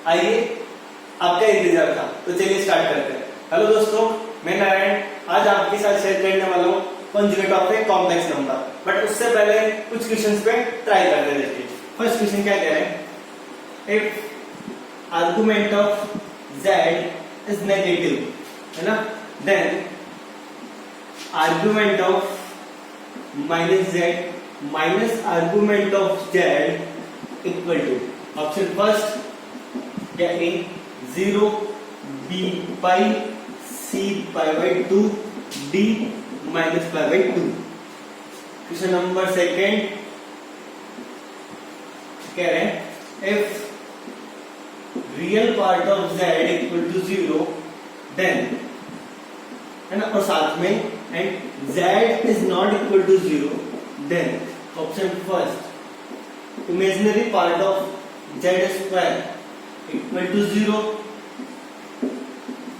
आइए, आपका इंतजार था, तो चलिए स्टार्ट करते हैं। हेलो दोस्तों, मैं नारायण आज आपके साथ शेयर करने वाला हूँ conjugate of a complex number. But उससे पहले कुछ क्वेश्चंस पे ट्राई करते हैं। देखिए फर्स्ट क्वेश्चन क्या कह रहे हैं, if argument of z is negative, है ना, then argument of minus z minus argument of z equal to option first क्या A 0, b pi, c pi by 2, d minus pi by 2। Question number second कह रहे हैं if real part of z equal to 0 then, है ना, और साथ में and z is not equal to 0 then option first imaginary part of z square equal to 0,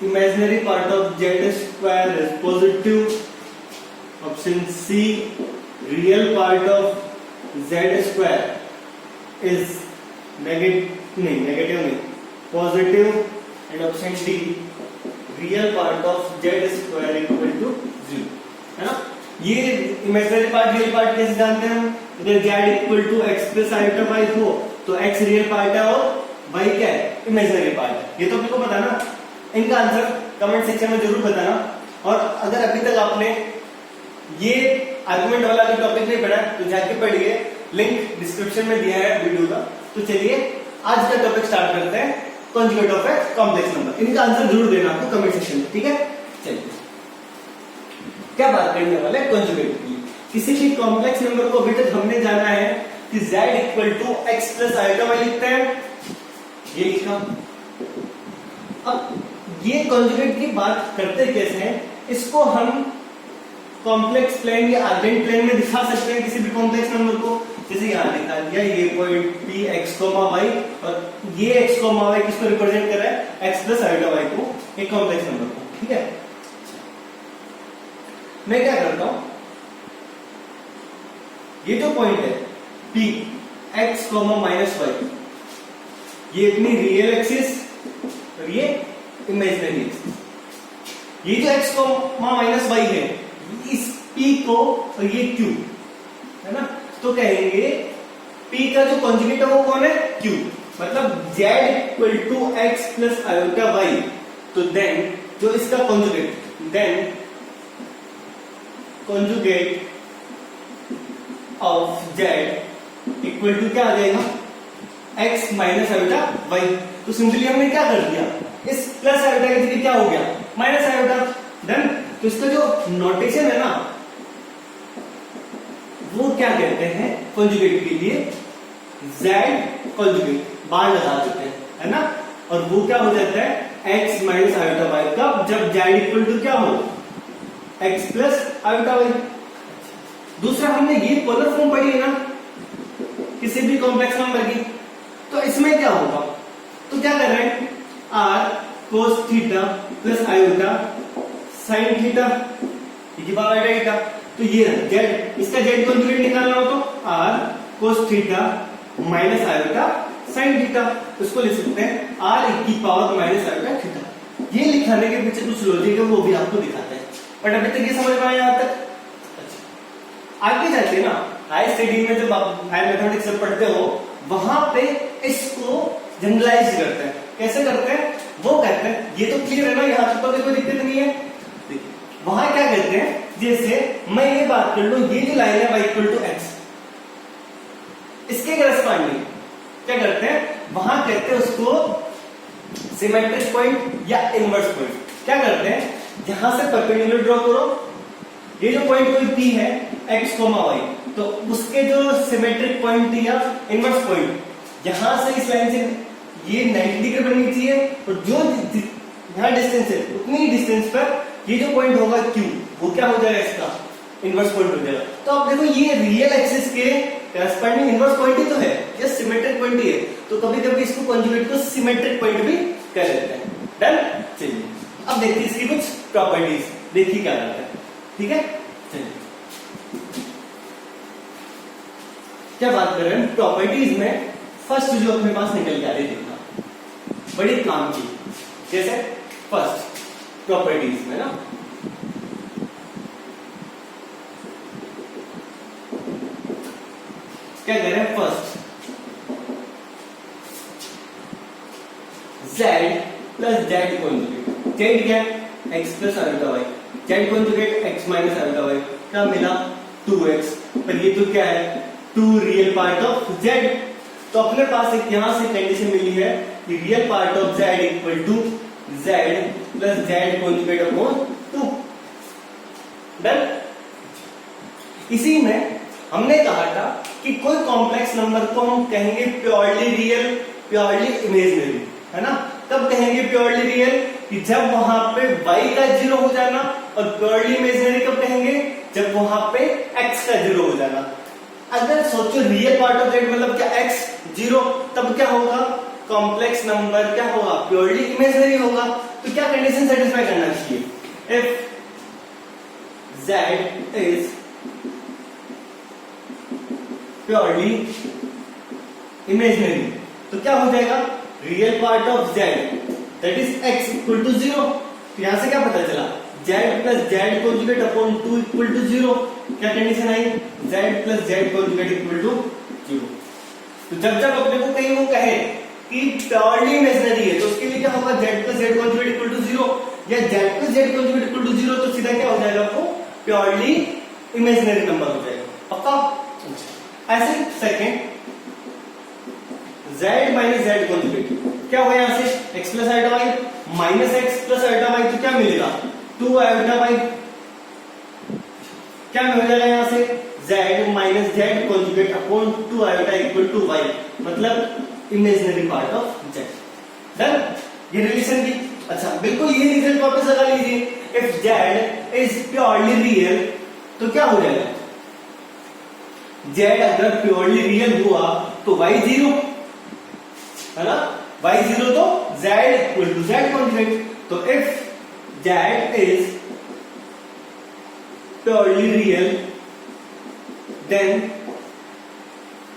imaginary part of z square is positive, option C real part of z square is negative positive, and option D real part of z square equal to 0, है ना। ये imaginary part real part कैसे जानते हैं हम, अगर z equal to x plus iota y हो तो x रियल पार्ट है और y क्या है, इमेजिनरी पार्ट है। ये तो आपको पता ना। इनका आंसर कमेंट सेक्शन में जरूर बताना। और अगर अभी तक आपने ये आर्गुमेंट वाला जो टॉपिक नहीं पढ़ा तो जाके पढ़िए, लिंक डिस्क्रिप्शन में दिया है वीडियो का। तो चलिए आज का टॉपिक स्टार्ट करते हैं, conjugate of a complex number. इनका आंसर जरूर देना आपको कमेंट सेक्शन में, ठीक है। चलिए क्या बात करने वाले हैं कॉन्जुगेट की। किसी भी कॉम्प्लेक्स नंबर को अभी तक हमने जाना है कि z equal to x plus iota y लिखते हैं, ये लिखा। अब ये कॉन्जुगेट की बात करते कैसे हैं, इसको हम कॉम्प्लेक्स प्लेन या आर्गेंट प्लेन में दिखा सकते हैं किसी भी कॉम्प्लेक्स नंबर को। जैसे यहां दिखा दिया ये पॉइंट p x, y और ये x, y किसको रिप्रेजेंट कर रहा है, x प्लस आयोटा y को, एक कॉम्प्लेक्स नंबर को, ठीक है। मैं क्या करता हूं, ये जो पॉइंट है p x, माइनस y, ये अपनी रियल एक्सिस और ये इमेजिनरी एक्सिस। ये जो x माइनस y है, इस p को और ये q, है ना, तो कहेंगे p का जो कॉन्जुगेट है वो कौन है, q। मतलब z equal to x plus iota y, तो देन जो इसका conjugate, then conjugate of z equal to क्या आ जाएगा, x माइनस आयोटा y। तो सिंपली हमने क्या कर दिया, इस प्लस आयोटा की जगह क्या हो गया, माइनस आयोटा। देन तो इसका जो नोटेशन है ना, वो क्या कहते हैं कॉन्जुगेट के लिए, z कॉन्जुगेट बार लगा देते हैं, है ना, और वो क्या हो जाता है x माइनस आयोटा y। कब, जब z इक्वल टू क्या हो, x प्लस आयोटा y। दूसरा हमने ये पोलर फॉर्म पढ़ी है ना किसी भी कॉम्प्लेक्स नंबर की, तो इसमें क्या होगा, तो क्या कर रहे हैं, r cos theta plus iota sine theta की पावर आयोटा। तो ये z, इसका z कॉन्जुगेट निकालना हो तो r cos theta minus iota sine theta, उसको लिख सकते हैं r की पावर माइनस आयोटा थीटा। ये लिखाने के पीछे कुछ लॉजिक है, वो भी आपको दिखाते हैं। बट अभी तक ये समझ में आया यहाँ तक। अच्छा, आगे जाते ना हाई स्टडी में जब आप हायर मैथमेटिक्स से पढ़ते हो, वहां पे इसको जनरलाइज करते हैं। कैसे करते हैं, वो कहते हैं, ये तो क्लियर है ना, यहाँ तक तो कोई दिक्कत नहीं है। वहां क्या कहते हैं, जैसे मैं ये बात कर लूं, ये जो लाइन है y इक्वल टू एक्स, इसके करस्पॉन्डिंग क्या करते हैं, वहां कहते हैं उसको सिमेट्रिक पॉइंट या इनवर्स पॉइंट। क्या करते हैं, जहां से परपेंडिकुलर ड्रॉ करो, ये जो पॉइंट कोई p है x, y, तो उसके जो सिमेट्रिक पॉइंट या इनवर्स पॉइंट, जहां से इस लाइन से ये 90 डिग्री बननी चाहिए, और जो यहां डिस्टेंस है उतनी डिस्टेंस पर ये जो पॉइंट होगा q, वो क्या हो जाएगा, इसका इनवर्स पॉइंट हो जाएगा। तो आप देखो ये रियल एक्सिस के करस्पॉन्डिंग इनवर्स पॉइंट ही तो है, ये सिमेट्रिक पॉइंट ही है। तो कभी कभी इसको कॉन्जुगेट को सिमेट्रिक पॉइंट भी कह देते हैं। डन। चलिए अब देखते हैं इसकी कुछ प्रॉपर्टीज, देखिए क्या रहता है, ठीक है। चलिए क्या बात कर रहे हैं प्रॉपर्टीज में, फर्स्ट जो अपने पास निकल के आ रही देखना, बड़ी काम की। जैसे फर्स्ट प्रॉपर्टीज में ना, क्या कह रहे हैं, first z plus z conjugate. z क्या है, x plus alpha y, z conjugate x minus alpha y, क्या मिला 2x। पर ये तो क्या है, 2 रियल पार्ट ऑफ z। तो अपने पास एक यहां से कंडीशन मिली है कि real part of z equal to z plus z conjugate upon 2। Done. इसी में हमने कहा था कि कोई कॉम्प्लेक्स नंबर को हम कहेंगे प्योरली रियल, प्योरली इमेजिनरी, है ना। कब कहेंगे प्योरली रियल, कि जब वहां पे y का 0 हो जाना, और प्योरली इमेजिनरी कब कहेंगे, जब वहां पे x का 0 हो जाना। अगर सोचो रियल पार्ट ऑफ z मतलब क्या, x 0, तब क्या होगा, कॉम्प्लेक्स नंबर क्या होगा, प्योरली इमेजिनरी होगा। तो क्या कंडीशन सेटिस्फाई करना चाहिए, if z is purely imaginary, तो क्या हो जाएगा, real part of z that is x equal to 0। तो यहां से क्या पता चला, z plus z conjugate upon 2 equal to 0। क्या कंडीशन आई, z plus z conjugate equal to 0। तो जब जब अपने को कहीं वो कहे कि प्योरली इमेजिनरी है, तो उसके लिए क्या होगा, z plus z conjugate equal to 0, या z plus z conjugate equal to 0, तो सीधा क्या हो जाएगा, आपको प्योरली इमेजिनरी नंबर हो जाएगा। पक्का। ऐसे second z minus z conjugate, क्या होगा यहां से, x plus iota y minus x plus iota y, तो क्या मिलेगा, 2 आयोटा वाई। क्या मिल जाएगा यहां से, z minus z conjugate upon 2 iota equal to y, मतलब imaginary part of z। Done. ये रिलेशन की, अच्छा बिल्कुल ये रिजल्ट वापस लगा लीजिए, if z is purely real, तो क्या हो जाएगा, z अगर प्योरली रियल हुआ तो y 0, है ना, y 0, तो z equal to z conjugate. तो if z is purely real, then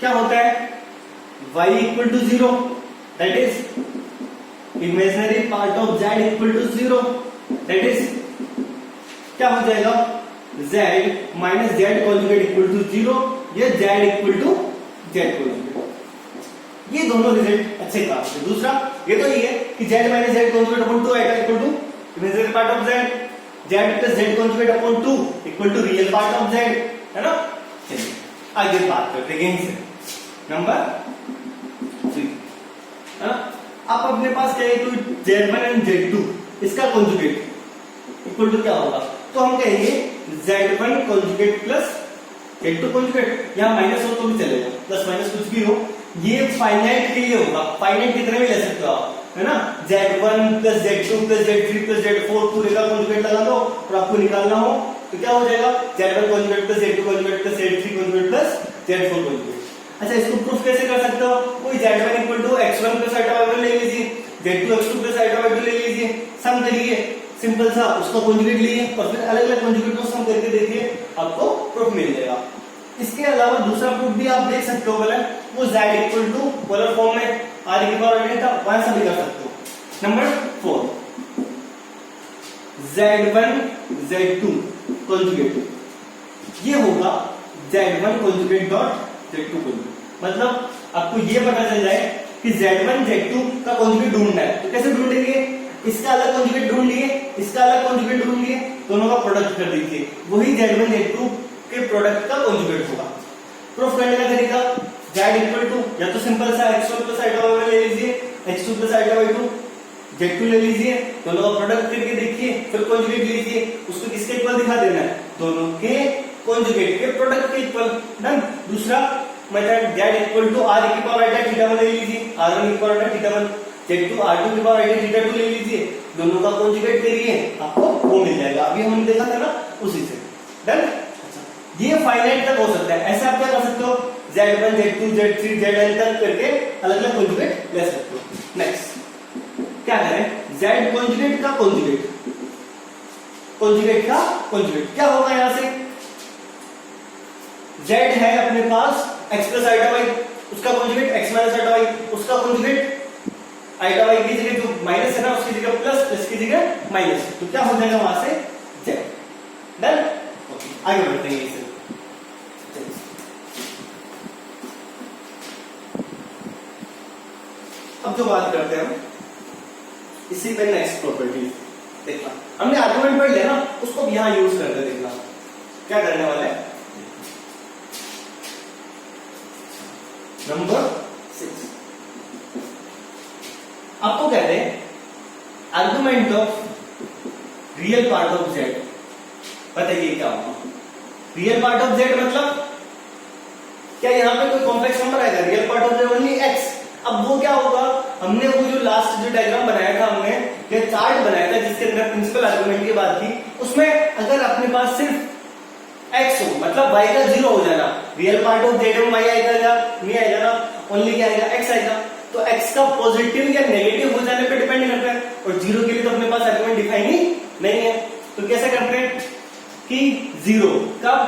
क्या होता है, y equal to 0, that is imaginary part of z equal to 0, that is क्या हो जाएगा, z minus z conjugate equal to 0, या z equal to z conjugate. ये दोनों रिजल्ट अच्छे प्राप्त है। दूसरा ये तो ये है कि z minus z conjugate upon 2 iota equal to imaginary part of z, z plus z conjugate upon 2 equal to real part of z, है ना। चलिए आगे बात करते हैं यहीं से नंबर 3, है ना। अब अपने पास क्या है, तो z1 एंड z2 इसका कॉन्जुगेट इक्वल टू क्या होगा, तो हम कहेंगे z1 conjugate plus z2 conjugate, यहां माइनस हो तो भी चलेगा, प्लस माइनस कुछ भी हो, ये फाइनाइट के लिए होगा, फाइनाइट कितने भी ले सकते हो आप, है ना। z1 plus z2 plus z3 plus z4 पूरे का कॉन्जुगेट लगा दो, और आपको निकालना हो तो क्या हो जाएगा, z1 conjugate plus z2 conjugate plus z3 conjugate plus z4 conjugate. अच्छा इसको प्रूफ कैसे कर सकते हो, कोई z1 equal to x1 plus iota y1 ले लीजिए, z2 x2 plus iota y2 ले लीजिए, सम करिए, सिंपल सा उसका कॉन्जुगेट लीजिए, और फिर अलग अलग कॉन्जुगेट को सम करके देखिए, आपको प्रूफ मिल जाएगा। इसके अलावा दूसरा प्रूफ भी आप देख सकते हो, बोला वो z equal to polar form में r की पावर n था, वहां से भी कर सकते हो। नंबर 4 z1 z2 कॉन्जुगेट, ये होगा z1 conjugate dot z2 conjugate, मतलब आपको ये पता चल जाए कि z1 z2 का कॉन्जुगेट ढूंढना है, तो कैसे ढूंढेंगे, इसका अलग कॉन्जुगेट ढूंढ लिए, इसका अलग कॉन्जुगेट ढूंढ लिए, दोनों का प्रोडक्ट कर दीजिए, वही z1 z2 के प्रोडक्ट का कॉन्जुगेट होगा। प्रूफ करने का तरीका, z इक्वल टू या तो सिंपल सा x1 प्लस आइटा y1 ले लीजिए, x2 plus iota y2, z2 ले लीजिए, दोनों का प्रोडक्ट करके देखिए, फिर कॉन्जुगेट लीजिए, उसको किसके इक्वल दिखा देना है, दोनों के कॉन्जुगेट के प्रोडक्ट के इक्वल। डन। दूसरा method z equal to r की पावर आइटा थीटा 1 ले लीजिए, r1 की power iota theta 1, z2 r2 की पावर आइटा थीटा 2 ले लीजिए, दोनों का कॉन्जुगेट करिए, आपको वो मिल जाएगा, अभी हमने देखा था ना उसी से। डन। ये फाइनाइट तक हो सकता है, ऐसे आप क्या कर सकते हो, z1 z2 z3 zn तक करके अलग अलग कॉन्जुगेट ले सकते हो। नेक्स्ट क्या करें, z कॉन्जुगेट का कॉन्जुगेट, कॉन्जुगेट का कॉन्जुगेट क्या होगा, यहां से z है अपने पास x प्लस आइटा y, उसका conjugate x minus iota y, उसका कॉन्जुगेट आइटा वाई की जगह जो माइनस है ना उसकी जगह प्लस, प्लस की जगह माइनस, तो क्या हो जाएगा वहां से जेड। डन, ओके आगे बढ़ते हैं इसे। अब जो बात करते हैं हम इसी पे नेक्स्ट प्रॉपर्टी देखना, हमने आर्गुमेंट पढ़ लिया ना, उसको यहां यूज करके देखना क्या करने वाले हैं। नंबर 6 आपको कहते हैं argument of real part of Z. बताइए क्या होगा रियल पार्ट ऑफ जेड मतलब क्या यहाँ पे कोई कॉम्प्लेक्स नंबर आएगा? Real part of Z only x. अब वो क्या होगा, हमने वो जो लास्ट जो डायग्राम बनाया था, हमने ये चार्ट बनाया था जिसके अंदर प्रिंसिपल आर्गुमेंट की बात की, उसमें अगर अपने पास सिर्फ एक्स हो मतलब वाई का जीरो हो जाना, रियल पार्ट ऑफ जेड में वाई आएगा नहीं आएगा ना, ओनली क्या आएगा एक्स आएगा, तो एक्स का पॉजिटिव या नेगेटिव हो जाने पे डिपेंड करता है, और जीरो के लिए तो अपने पास आर्गुमेंट डिफाइन ही नहीं है। तो कैसे करते हैं कि जीरो कब,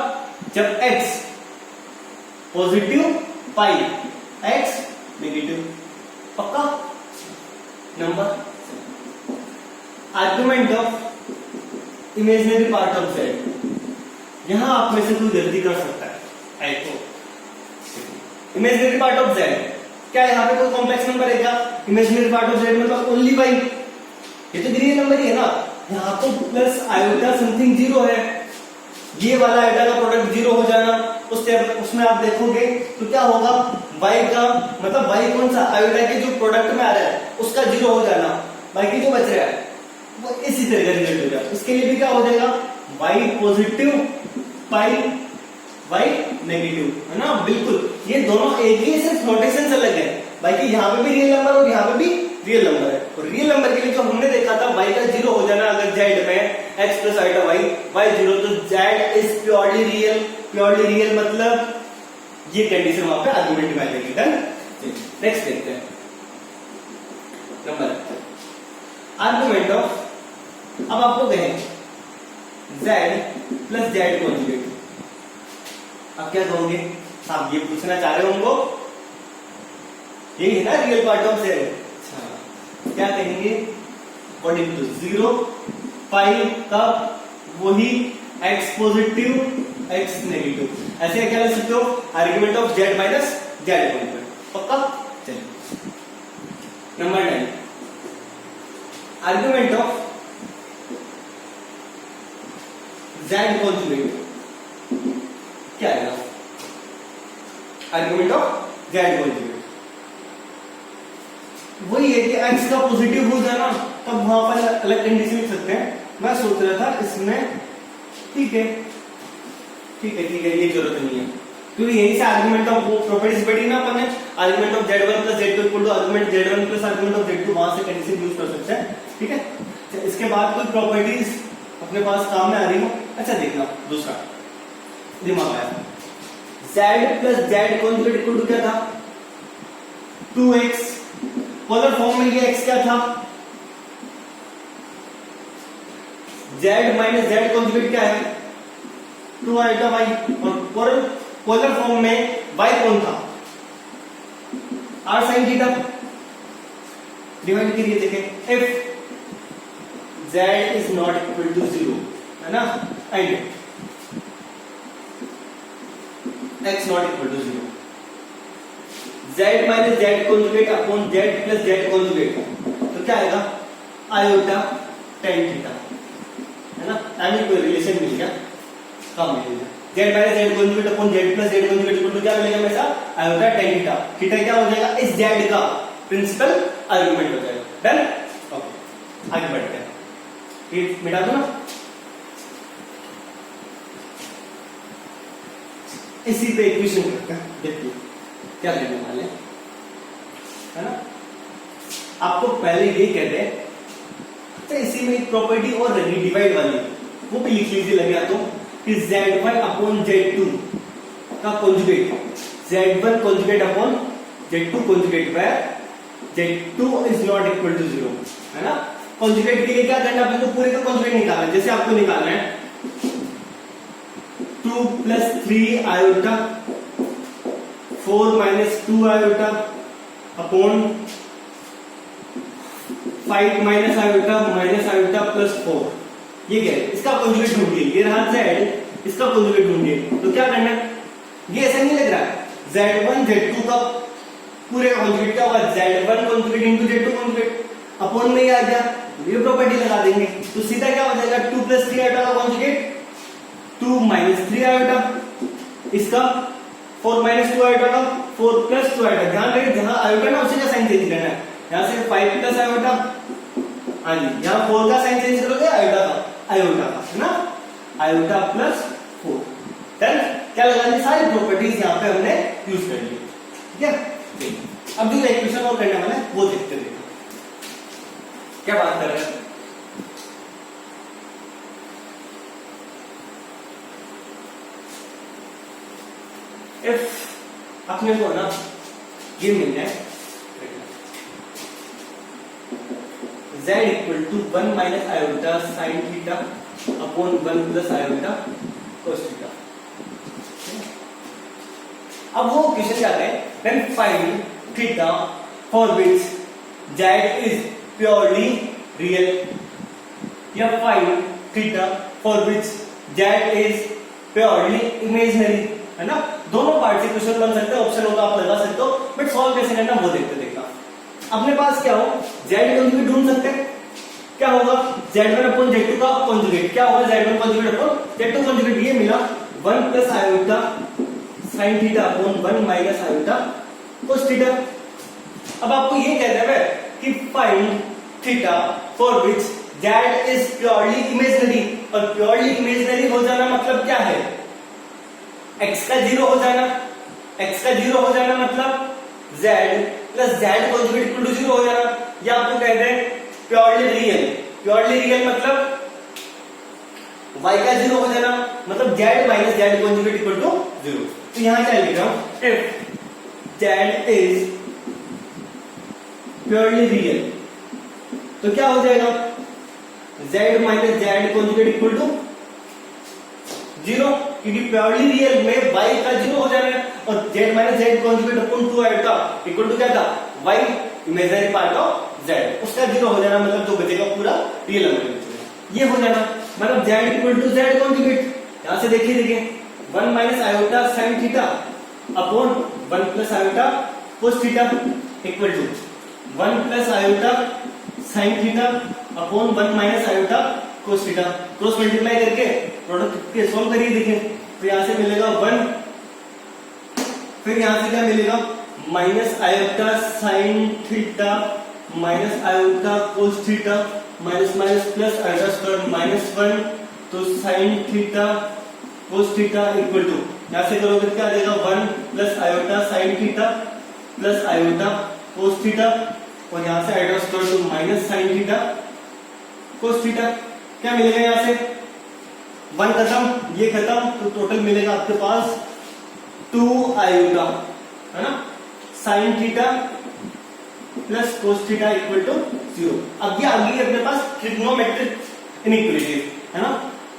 जब एक्स पॉजिटिव पाई एक्स नेगेटिव। पक्का? Number argument of imaginary part of Z. यहां आप में से कोई गलती कर सकता है। इमेजिनरी पार्ट ऑफ जेड क्या यहाँ पे कोई कॉम्प्लेक्स नंबर है क्या? इमेजिनरी पार्ट ऑफ जेड मतलब ओनली पाई, ये तो रियल नंबर ही है ना। यहाँ तो प्लस आयोटा समथिंग जीरो है, ये वाला आयोटा का प्रोडक्ट जीरो हो जाना, उसमें आप देखोगे तो क्या होगा, y का मतलब y कौन सा आयोटा के जो प्रोडक्ट में आ रहा है उसका जीरो हो जाना, बाकी जो बच रहा है वो इसी तरह का रिजल्ट हो जाएगा। इसके लिए भी क्या हो जाएगा, y पॉजिटिव पाई y नेगेटिव, है ना। बिल्कुल ये दोनों एक ही, सिर्फ नोटेशन अलग है, बाकी यहाँ पे भी रियल नंबर और यहाँ पे भी रियल नंबर है। और रियल नंबर के लिए जो हमने देखा था y का जीरो हो जाना अगर z में x plus iota y zero, तो z is purely real. Purely real मतलब ये कंडीशन वहां पे आर्गुमेंट में आएगी। डन, नेक्स्ट देखते हैं नंबर आर्गुमेंट ऑफ, अब आपको कहें z प्लस z कॉन्जुगेट। अब क्या कहोगे आप, ये पूछना चाह रहे हो उनको, यही है ना रियल पार्ट ऑफ z। अच्छा क्या कहेंगे, अकॉर्डिंग टू जीरो पाई का वही x पॉजिटिव x नेगेटिव, ऐसे क्या लिख सकते हो, argument of z minus z conjugate. पक्का? चलिए number 9 argument of z conjugate क्या है? आर्गुमेंट ऑफ z कॉन्जुगेट वही है कि x का पॉजिटिव हो जाना, तब वहां पर अलग कंडीशन लिख सकते हैं। मैं सोच रहा था इसमें, ठीक है ठीक है ठीक है, ये जरूरत नहीं है क्योंकि यही से आर्गुमेंट ऑफ वो प्रॉपर्टीज पढ़ी ना अपन ने, argument of z1 plus z2 equal to argument z1 plus argument of z2, वहां से कंडीशन यूज कर सकते हैं। ठीक है, इसके बाद कोई प्रॉपर्टीज अपने पास काम में आ रही हो। अच्छा देखना दूसरा दिमाग आया, z plus z conjugate equal to क्या था, 2x। पोलर फॉर्म में ये x क्या था, z माइनस z कॉन्जुगेट क्या है, 2 आइटा y। और पोलर फॉर्म में y कौन था, r sin थीटा। डिवाइड करिए, देखें if z is not equal to 0, है ना, and x not equal to 0, z minus z conjugate upon z plus z conjugate, तो क्या आएगा, आयोटा tan थीटा, है ना। यानी कोई रिलेशन मिल गया, कब मिलेगा, z minus z conjugate upon z plus z conjugate equal to क्या मिलेगा हमेशा, आयोटा tan थीटा। थीटा क्या हो जाएगा, इस z का प्रिंसिपल आर्गुमेंट हो जाएगा। डन, ओके आगे बढ़ते हैं, ये मिटा दो ना। इसी पे इक्वेशन करते हैं, देखिए क्या करने वाले, है ना। आपको पहले ये कहते हैं, तो इसी में एक प्रॉपर्टी और रहेगी डिवाइड वाली, वो भी लिख लीजिए लगे तो, कि z1 अपॉन z2 का conjugate, z1 conjugate upon z2 conjugate पर z2 is not equal to 0, है ना। कॉन्जुगेट के लिए क्या करना है, आपको पूरे का कॉन्जुगेट निकालना है। जैसे आपको निकालना है 2 plus 3 iota 4 minus 2 iota upon 5 minus iota plus 4, ये क्या है, इसका कॉन्जुगेट ढूंढिए, ये रहा z, इसका कॉन्जुगेट ढूंढिए। तो क्या करना है, ये ऐसा नहीं लग रहा है, z1 z2 का पूरे कॉन्जुगेट क्या होगा, z1 conjugate into z2 conjugate, upon में ही आ गया, ये प्रॉपर्टी लगा देंगे। तो सीधा क्या हो जाएगा, 2 प्लस 3 आयोटा का कॉन्जुगेट 2 माइनस 3 आयोटा, इसका 4 माइनस 2 आयोटा का 4 प्लस 2 आयोटा। ध्यान रखिए जहां आयोटा ना उसी का साइन चेंज करना है, यहां से 5 प्लस आयोटा, हाँ जी, यहाँ 4 का साइन चेंज करोगे आयोटा का है ना, आयोटा प्लस 4। देन क्या लगानी, सारी प्रॉपर्टीज यहाँ पे हमने यूज कर ली, ठीक है। अब जो इक्वेशन और करने वाला है वो देखते हैं, क्या बात कर रहे हैं। इफ अपने को ना ये मिल जाए z equal to 1 minus iota sine theta upon 1 plus iota cos theta. अब वो क्वेश्चन क्या है, then find theta for which z is purely real, या find theta for which z is purely imaginary, है ना। दोनों पार्ट से question बन सकते हैं, ऑप्शन होगा आप लगा सकते हो, बट सॉल्व कैसे करना वो देखते देखना। अपने पास क्या हो, z कॉन्जुगेट ढूंढ सकते हैं, क्या होगा z1 अपॉन z2 का कॉन्जुगेट, क्या होगा z1 conjugate upon z2 conjugate, ये मिला 1 plus iota sine theta upon 1 minus iota cos theta. अब आपको ये कह रहा है कि find theta for which z is purely imaginary, और प्योरली इमेजिनरी हो जाना मतलब क्या है, x का 0 हो जाना, x का 0 हो जाना मतलब z plus z conjugate equal to 0 हो जाना, या आपको कहते हैं प्योरली रियल, प्योरली रियल मतलब y का 0 हो जाना मतलब z minus z conjugate equal to 0। तो यहां क्या लिख रहा हूं, if z is purely real तो क्या हो जाएगा, z minus z conjugate equal to 0, क्योंकि प्योरली रियल में y का 0 हो जाना है, और z minus z conjugate upon 2 iota equal to क्या था, y imaginary part of z, उसका 0 हो जाना मतलब जो बचेगा पूरा रियल नंबर ये हो जाना, मतलब z equal to z conjugate. यहां से देखिए 1 minus iota sine theta upon 1 plus iota cos theta equal to 1 plus iota sine theta upon 1 minus iota cos theta, cross multiply करके प्रोडक्ट के सॉल्व करिए, देखिए तो यहां से मिलेगा 1, फिर यहां से क्या मिलेगा minus iota sine theta minus iota cos theta minus minus plus iota square minus 1, तो sine theta cos theta equal to यहां से करोगे क्या आ जाएगा 1 plus iota sine theta plus iota cos theta, और यहां से iota square to minus sine theta cos theta. क्या मिलेगा यहां से 1 खत्म, ये खत्म, तो टोटल मिलेगा आपके पास 2 आयोटा, है ना, sine theta plus cos theta equal to 0। अब ये आ गई अपने पास ट्रिग्नोमेट्रिक इनइक्वालिटी, है ना।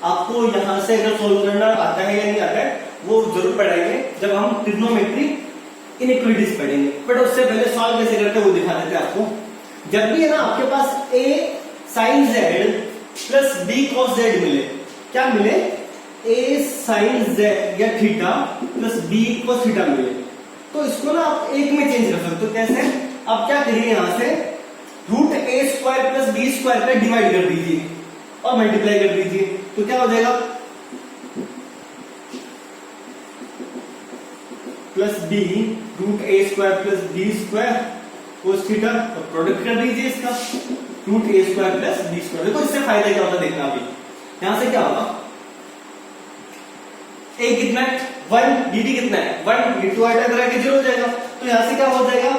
आपको यहां से अगर सोल्व करना आता है या नहीं आता है वो जरूर पढ़ाएंगे जब हम ट्रिग्नोमेट्रिक इनइक्वालिटीज पढ़ेंगे, बट उससे पहले सॉल्व कैसे करते हैं वो दिखा देते हैं आपको। जब भी है ना आपके पास a sine z plus b cos z मिले, क्या मिले, a साइन z या theta plus b cos theta मिले, तो इसको ना आप एक में चेंज कर सकते हो। कैसे, आप क्या करिए यहां से root a square plus b square पे डिवाइड कर दीजिए और मल्टीप्लाई कर दीजिए, तो क्या हो जाएगा plus b root a square plus b square cos theta, और प्रोडक्ट कर दीजिए इसका root a square plus b square. देखो इससे फायदा क्या होता है देखना, अभी यहां से क्या होगा, a कितना है 1, b भी कितना है 1, ये 2 आइटा करा के 0 हो जाएगा, तो यहां से क्या हो जाएगा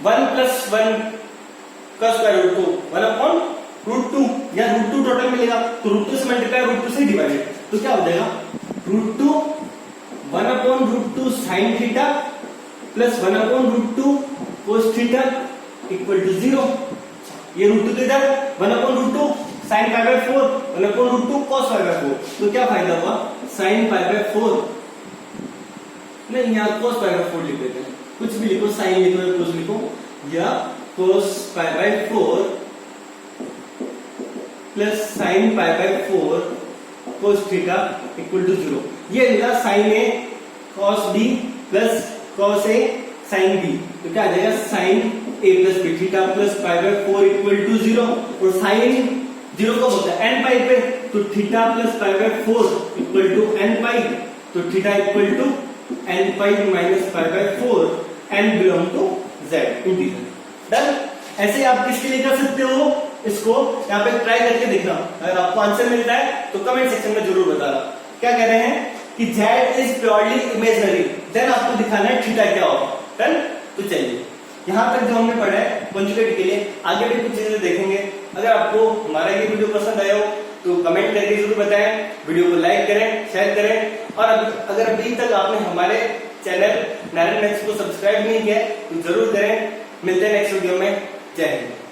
1 प्लस 1 का स्क्वायर रूट 2 1 अपॉन रूट 2, या रूट 2 टोटल मिलेगा, तो रूट 2 से मल्टीप्लाई रूट 2 से डिवाइडेड, तो क्या हो जाएगा root 2 1 upon root 2 sine theta plus 1 upon root 2 cos theta equal to 0। ये रूट 2 तो इधर 1 upon root 2 sine pi by 4 1 upon root 2 cos pi by 4, तो क्या फायदा हुआ साइन पाई बाय 4, नहीं यहाँ cos पाई बाय 4 लिख देते हैं, कुछ भी लिखो, साइन लिखो या cos लिखो या cos pi by 4 plus sine pi by 4 cos theta equal to 0। ये मिला sine a cos b plus cos a sine b, तो क्या आ जाएगा sine a plus b theta plus pi by 4 equal to 0। और sign 0 कब होता है n पाई पे, तो theta plus pi by 4 equal to n pi, तो theta equal to n pi minus pi by 4 n belong to z integer. Done. ऐसे ही आप किसके लिए कर सकते हो, इसको यहाँ पे ट्राई करके देखना, अगर आपको आंसर मिलता है तो कमेंट सेक्शन में जरूर बताना। क्या कह रहे हैं कि z is purely imaginary, then आपको दिखाना है थीटा क्या होगा। डन। तो चलिए यहाँ तक जो हमने पढ़ा है कॉन्जुगेट के लिए, आगे भी कुछ चीजें देखेंगे। अगर आपको हमारा ये वीडियो पसंद आया हो तो कमेंट करके जरूर बताएं, वीडियो को लाइक करें, शेयर करें, और अगर अभी तक आपने हमारे चैनल नारायण मैथ्स को सब्सक्राइब नहीं किया तो जरूर करें। मिलते हैं नेक्स्ट वीडियो में। जय हिंद।